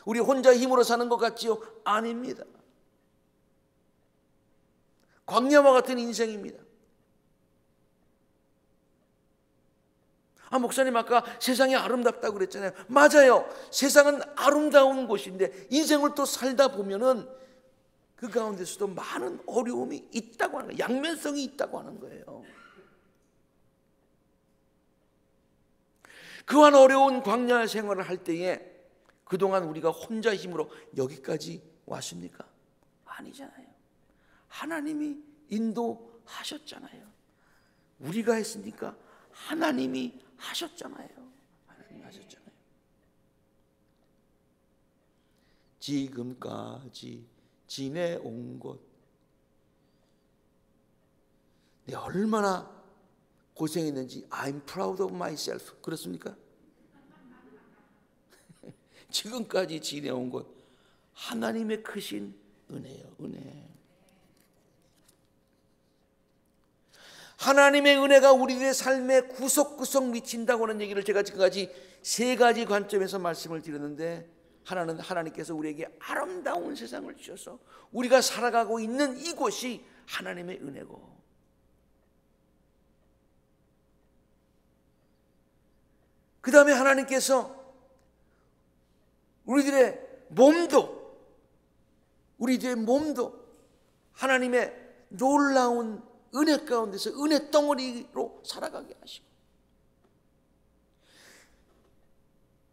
우리 혼자 힘으로 사는 것 같지요? 아닙니다. 광야와 같은 인생입니다. 목사님 아까 세상이 아름답다고 그랬잖아요. 맞아요. 세상은 아름다운 곳인데 인생을 또 살다 보면은 그 가운데서도 많은 어려움이 있다고 하는 거예요. 양면성이 있다고 하는 거예요. 그한 어려운 광야 생활을 할 때에 그동안 우리가 혼자 힘으로 여기까지 왔습니까? 아니잖아요. 하나님이 인도하셨잖아요. 우리가 했으니까 하나님이 하셨잖아요. 하나님이 하셨잖아요. 지금까지 지내온 것, 내가 얼마나 고생했는지 I'm proud of myself. 그렇습니까? 지금까지 지내온 것 하나님의 크신 은혜예요. 은혜. 하나님의 은혜가 우리들의 삶에 구석구석 미친다고 하는 얘기를 제가 지금까지 세 가지 관점에서 말씀을 드렸는데, 하나는 하나님께서 우리에게 아름다운 세상을 주셔서 우리가 살아가고 있는 이곳이 하나님의 은혜고, 그 다음에 하나님께서 우리들의 몸도 하나님의 놀라운 은혜 가운데서 은혜 덩어리로 살아가게 하시고,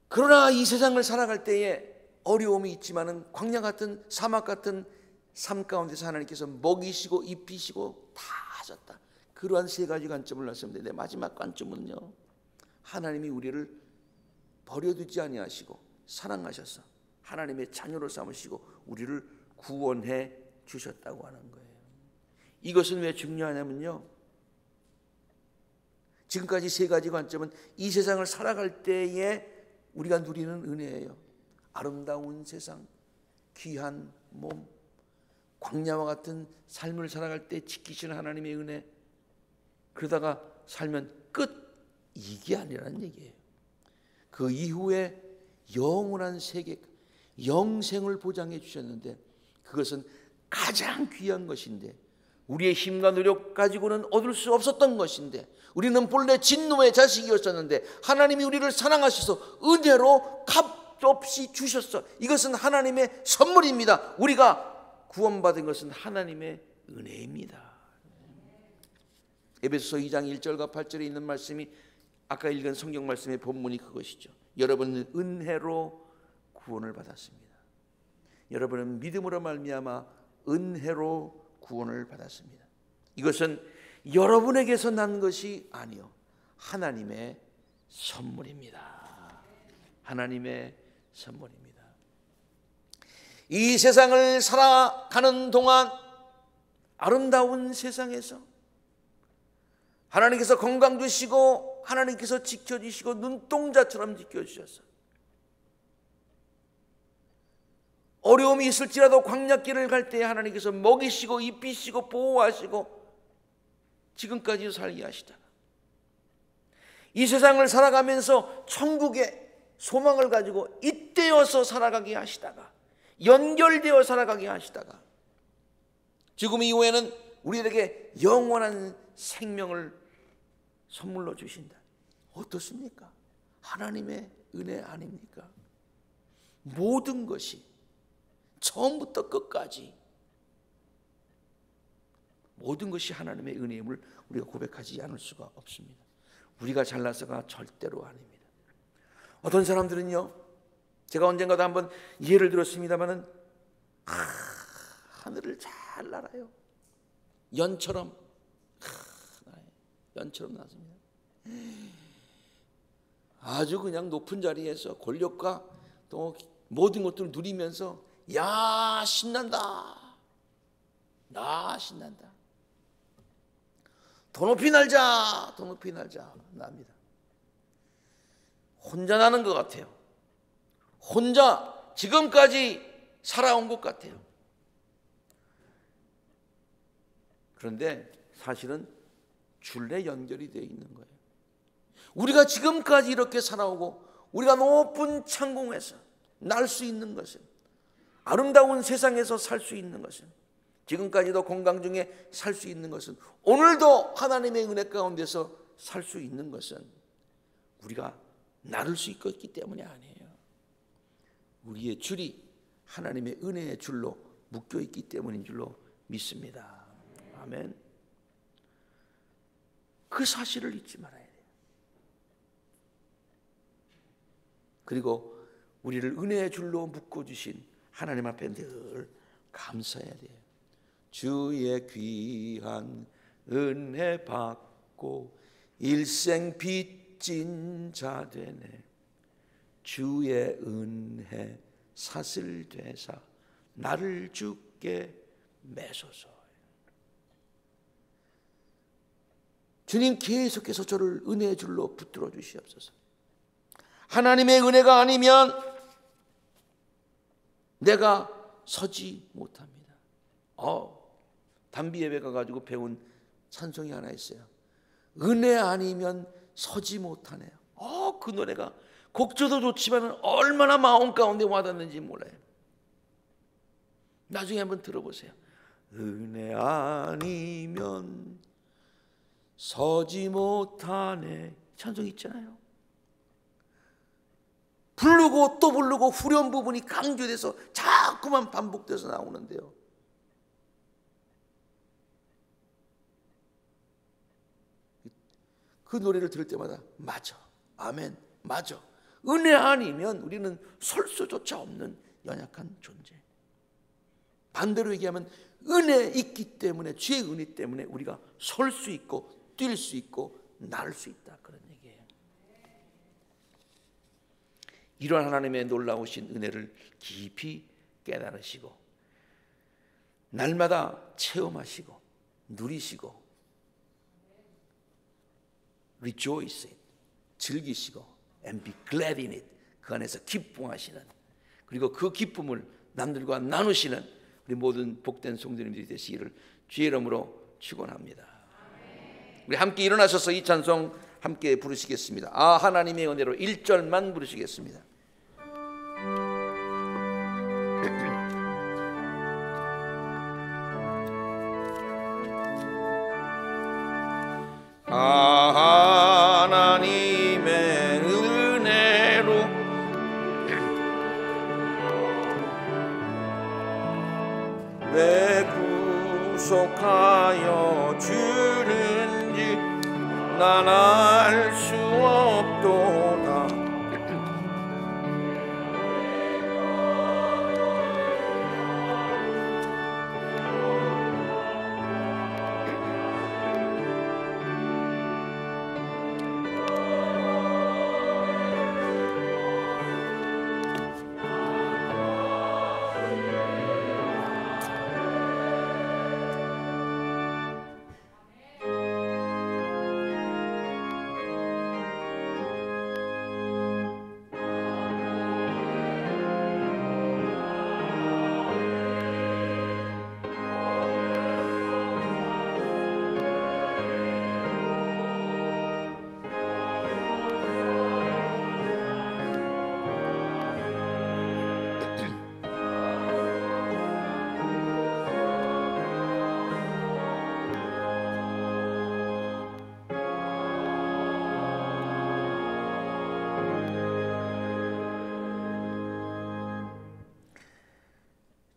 그러나 이 세상을 살아갈 때에 어려움이 있지만은 광야 같은 사막 같은 삶 가운데서 하나님께서 먹이시고 입히시고 다 하셨다. 그러한 세 가지 관점을 말씀드렸는데, 마지막 관점은요, 하나님이 우리를 버려두지 아니하시고 사랑하셔서 하나님의 자녀로 삼으시고 우리를 구원해 주셨다고 하는 거예요. 이것은 왜 중요하냐면요, 지금까지 세 가지 관점은 이 세상을 살아갈 때에 우리가 누리는 은혜예요. 아름다운 세상, 귀한 몸, 광야와 같은 삶을 살아갈 때 지키시는 하나님의 은혜, 그러다가 살면 끝, 이게 아니라는 얘기예요. 그 이후에 영원한 세계, 영생을 보장해 주셨는데, 그것은 가장 귀한 것인데, 우리의 힘과 노력 가지고는 얻을 수 없었던 것인데, 우리는 본래 진노의 자식이었었는데 하나님이 우리를 사랑하셔서 은혜로 값없이 주셨어. 이것은 하나님의 선물입니다. 우리가 구원받은 것은 하나님의 은혜입니다. 에베소서 2장 1절과 8절에 있는 말씀이 아까 읽은 성경 말씀의 본문이 그것이죠. 여러분은 은혜로 구원을 받았습니다. 여러분은 믿음으로 말미암아 은혜로 구원을 받았습니다. 이것은 여러분에게서 난 것이 아니요, 하나님의 선물입니다. 하나님의 선물입니다. 이 세상을 살아가는 동안 아름다운 세상에서 하나님께서 건강 주시고 하나님께서 지켜주시고 눈동자처럼 지켜주셔서 어려움이 있을지라도 광야길을 갈 때 하나님께서 먹이시고 입히시고 보호하시고 지금까지 살게 하시다가 이 세상을 살아가면서 천국의 소망을 가지고 잇대어서 살아가게 하시다가 연결되어 살아가게 하시다가 죽음 이후에는 우리에게 영원한 생명을 선물로 주신다. 어떻습니까? 하나님의 은혜 아닙니까? 모든 것이 처음부터 끝까지 모든 것이 하나님의 은혜임을 우리가 고백하지 않을 수가 없습니다. 우리가 잘나서가 절대로 아닙니다. 어떤 사람들은요, 제가 언젠가도 한번 예를 들었습니다마는 하늘을 잘 날아요. 연처럼 났습니다. 아주 그냥 높은 자리에서 권력과 또 모든 것들을 누리면서 야 신난다, 나 신난다, 더 높이 날자, 더 높이 날자 납니다. 혼자 나는 것 같아요. 혼자 지금까지 살아온 것 같아요. 그런데 사실은 줄에 연결이 되어 있는 거예요. 우리가 지금까지 이렇게 살아오고 우리가 높은 창공에서 날 수 있는 것은, 아름다운 세상에서 살 수 있는 것은, 지금까지도 건강 중에 살 수 있는 것은, 오늘도 하나님의 은혜 가운데서 살 수 있는 것은 우리가 나를 수 있기 때문이 아니에요. 우리의 줄이 하나님의 은혜의 줄로 묶여 있기 때문인 줄로 믿습니다. 아멘. 그 사실을 잊지 말아야 돼요. 그리고 우리를 은혜의 줄로 묶어주신 하나님 앞에 늘 감사해야 돼요. 주의 귀한 은혜 받고 일생 빚진 자 되네. 주의 은혜 사슬 되사 나를 주께 매소서. 주님 계속해서 저를 은혜의 줄로 붙들어 주시옵소서. 하나님의 은혜가 아니면 내가 서지 못합니다. 담비 예배 가가지고 배운 찬송이 하나 있어요. 은혜 아니면 서지 못하네요. 그 노래가 곡조도 좋지만 얼마나 마음 가운데 와닿는지 몰라요. 나중에 한번 들어보세요. 은혜 아니면 서지 못하네. 찬송 있잖아요. 부르고 또 부르고 후렴 부분이 강조돼서 자꾸만 반복돼서 나오는데요. 그 노래를 들을 때마다 맞아, 아멘, 맞아. 은혜 아니면 우리는 설 수조차 없는 연약한 존재. 반대로 얘기하면 은혜 있기 때문에, 주의 은혜 때문에 우리가 설 수 있고 뛸 수 있고 날 수 있다, 그런 얘기예요. 이런 하나님의 놀라우신 은혜를 깊이 깨달으시고 날마다 체험하시고 누리시고 rejoice it, 즐기시고 and be glad in it, 그 안에서 기뻐하시는, 그리고 그 기쁨을 남들과 나누시는 우리 모든 복된 성도님들이 되시기를 주의 이름으로 축원합니다. 우리 함께 일어나셔서 이 찬송 함께 부르시겠습니다. 하나님의 은혜로 1절만 부르시겠습니다. 하나님의 은혜로 왜 구속하여 주는지 난 알 수 없도다.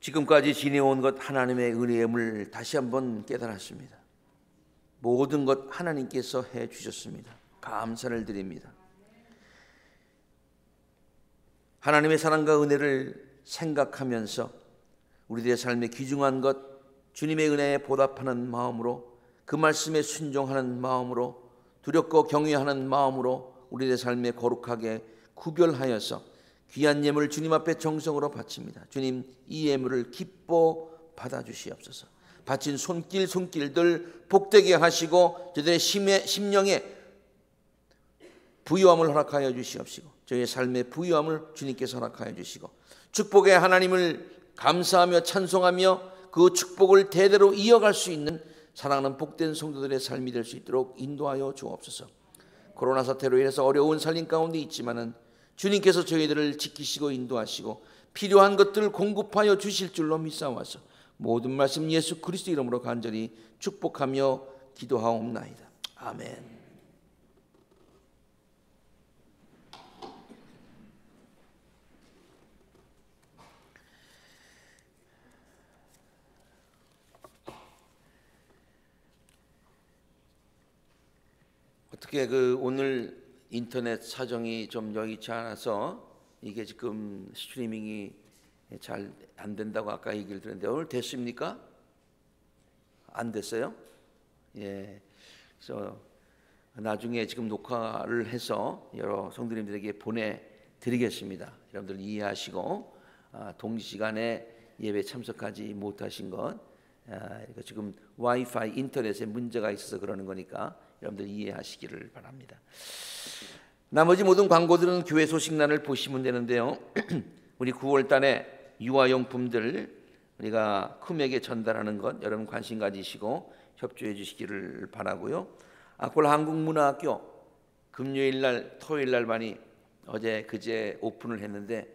지금까지 지내온 것 하나님의 은혜임을 다시 한번 깨달았습니다. 모든 것 하나님께서 해 주셨습니다. 감사를 드립니다. 하나님의 사랑과 은혜를 생각하면서 우리들의 삶에 귀중한 것, 주님의 은혜에 보답하는 마음으로, 그 말씀에 순종하는 마음으로, 두렵고 경외하는 마음으로 우리들의 삶에 거룩하게 구별하여서 귀한 예물을 주님 앞에 정성으로 바칩니다. 주님, 이 예물을 기뻐 받아주시옵소서. 바친 손길들 복되게 하시고 저들의 심령에 부유함을 허락하여 주시옵시고 저희의 삶의 부유함을 주님께서 허락하여 주시고 축복의 하나님을 감사하며 찬송하며 그 축복을 대대로 이어갈 수 있는 사랑하는 복된 성도들의 삶이 될 수 있도록 인도하여 주옵소서. 코로나 사태로 인해서 어려운 살림 가운데 있지만은 주님께서 저희들을 지키시고 인도하시고 필요한 것들을 공급하여 주실 줄로 믿사와서 모든 말씀 예수 그리스도 이름으로 간절히 축복하며 기도하옵나이다. 아멘. 어떻게 오늘 인터넷 사정이 좀 여의치 않아서 이게 지금 스트리밍이 잘 안 된다고 아까 얘기를 들었는데 오늘 됐습니까? 안 됐어요? 예. 그래서 나중에 지금 녹화를 해서 여러 성도님들에게 보내드리겠습니다. 여러분들 이해하시고 동시간에 예배 참석하지 못하신 것 이거 지금 와이파이 인터넷에 문제가 있어서 그러는 거니까 여러분들 이해하시기를 바랍니다. 나머지 모든 광고들은 교회 소식란을 보시면 되는데요. 우리 9월 달에 유아용품들 우리가 금액에 전달하는 것 여러분 관심 가지시고 협조해 주시기를 바라고요. 아콜 한국문화학교 금요일날 토요일날 반이 어제 그제 오픈을 했는데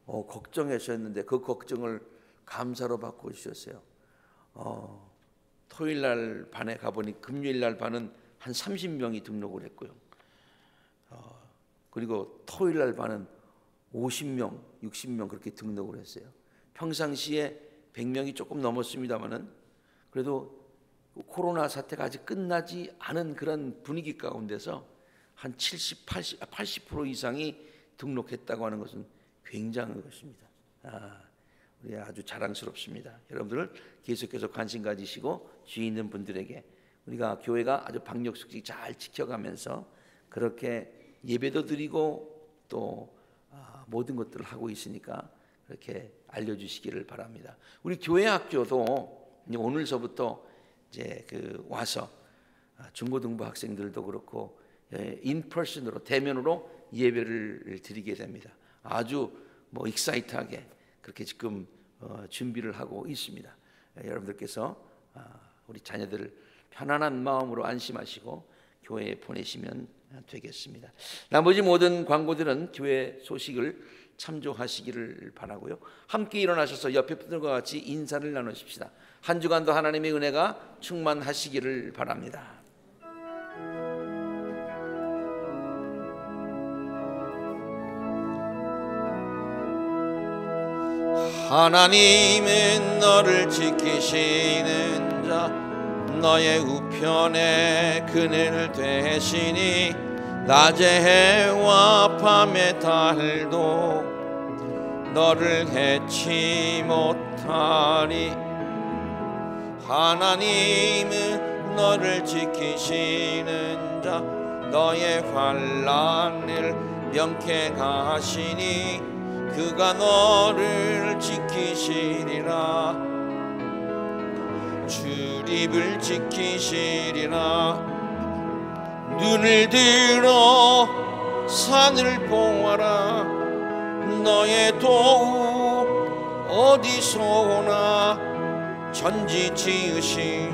걱정하셨는데 그 걱정을 감사로 바꿔 주셨어요. 토요일날 반에 가보니 금요일날 반은 한 30명이 등록을 했고요. 그리고 토요일날 반은 50명, 60명 그렇게 등록을 했어요. 평상시에 100명이 조금 넘었습니다만은 그래도 코로나 사태가 아직 끝나지 않은 그런 분위기 가운데서 한 70, 80% 이상이 등록했다고 하는 것은 굉장한 것입니다. 우리 아주 자랑스럽습니다. 여러분들 계속해서 관심 가지시고 주위 있는 분들에게 우리가 교회가 아주 방역 수칙 잘 지켜가면서 그렇게 예배도 드리고 또 모든 것들을 하고 있으니까 그렇게 알려주시기를 바랍니다. 우리 교회 학교도 오늘서부터 이제 와서 중고등부 학생들도 그렇고 인퍼슨으로 대면으로 예배를 드리게 됩니다. 아주 익사이트하게 그렇게 지금 준비를 하고 있습니다. 여러분들께서 우리 자녀들을 편안한 마음으로 안심하시고 교회에 보내시면 되겠습니다. 나머지 모든 광고들은 교회 소식을 참조하시기를 바라고요. 함께 일어나셔서 옆에 분들과 같이 인사를 나누십시다. 한 주간도 하나님의 은혜가 충만하시기를 바랍니다. 하나님은 너를 지키시는 자 너의 우편에 그늘 되시니 낮의 해와 밤의 달도 너를 해치 못하리. 하나님은 너를 지키시는 자 너의 환난을 명쾌하시니 그가 너를 지키시리라. 출입을 지키시리라. 눈을 들어 산을 보아라. 너의 도움 어디서 오나. 천지 지으신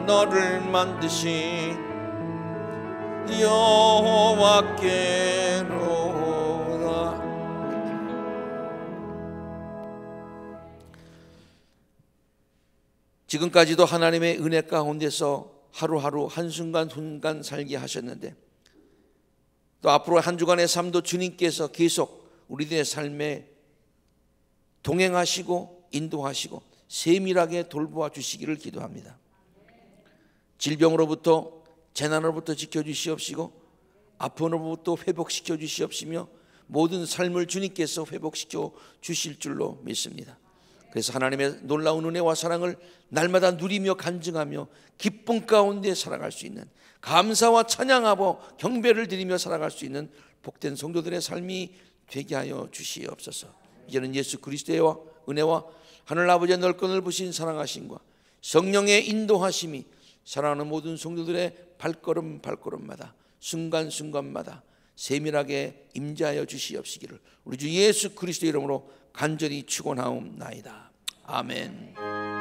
너를 만드신 여호와께로다. 지금까지도 하나님의 은혜 가운데서 하루하루 한순간 살게 하셨는데 또 앞으로 한 주간의 삶도 주님께서 계속 우리들의 삶에 동행하시고 인도하시고 세밀하게 돌보아 주시기를 기도합니다. 질병으로부터 재난으로부터 지켜주시옵시고 아픔으로부터 회복시켜 주시옵시며 모든 삶을 주님께서 회복시켜 주실 줄로 믿습니다. 그래서 하나님의 놀라운 은혜와 사랑을 날마다 누리며 간증하며 기쁨 가운데 살아갈 수 있는, 감사와 찬양하고 경배를 드리며 살아갈 수 있는 복된 성도들의 삶이 되게 하여 주시옵소서. 이제는 예수 그리스도의 은혜와 하늘 아버지의 넓고 넓으신 사랑하심과 성령의 인도하심이 사랑하는 모든 성도들의 발걸음마다 순간순간마다 세밀하게 임재하여 주시옵시기를 우리 주 예수 그리스도 이름으로 간절히 축원하옵나이다. 아멘.